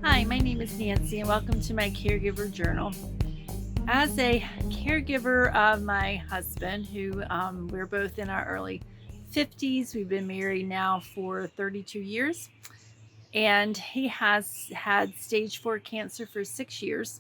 Hi, my name is Nancy, and welcome to my caregiver journal. As a caregiver of my husband, who we're both in our early 50s, we've been married now for 32 years, and he has had stage 4 cancer for 6 years.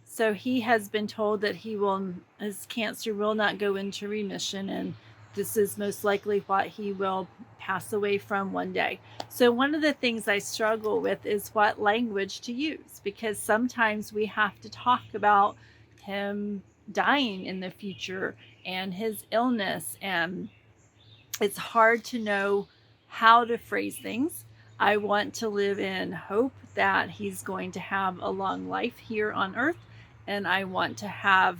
So he has been told that his cancer will not go into remission, and this is most likely what he will pass away from one day. So one of the things I struggle with is what language to use, because sometimes we have to talk about him dying in the future and his illness, and it's hard to know how to phrase things. I want to live in hope that he's going to have a long life here on earth, and I want to have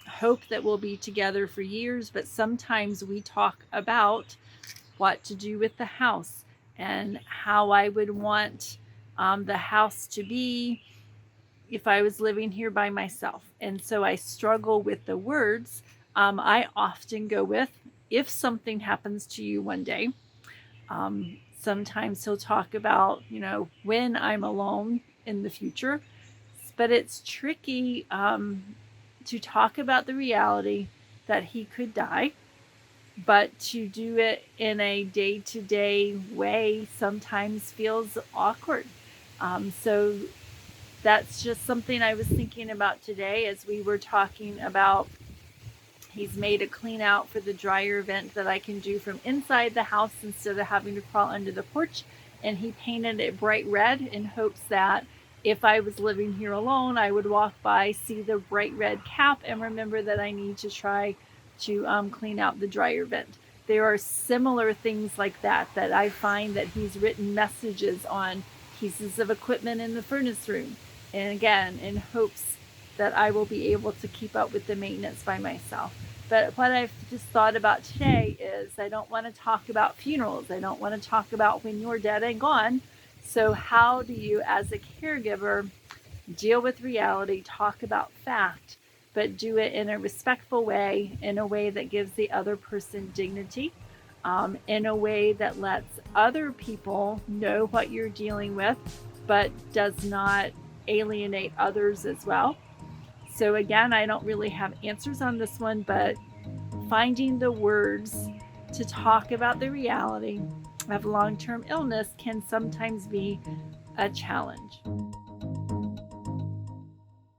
hope that we'll be together for years. But sometimes we talk about what to do with the house and how I would want the house to be if I was living here by myself. And so I struggle with the words. I often go with, if something happens to you one day. Sometimes he'll talk about, when I'm alone in the future. But it's tricky to talk about the reality that he could die, but to do it in a day to day way sometimes feels awkward. So that's just something I was thinking about today as we were talking about. He's made a clean out for the dryer vent that I can do from inside the house instead of having to crawl under the porch. And he painted it bright red in hopes that if I was living here alone, I would walk by, see the bright red cap, and remember that I need to try to clean out the dryer vent. There are similar things like that I find that he's written messages on pieces of equipment in the furnace room. And again, in hopes that I will be able to keep up with the maintenance by myself. But what I've just thought about today is I don't want to talk about funerals. I don't want to talk about when you're dead and gone. So, how do you, as a caregiver, deal with reality, talk about fact, but do it in a respectful way, in a way that gives the other person dignity, in a way that lets other people know what you're dealing with, but does not alienate others as well? So, again, I don't really have answers on this one, but finding the words to talk about the reality of long term illness can sometimes be a challenge.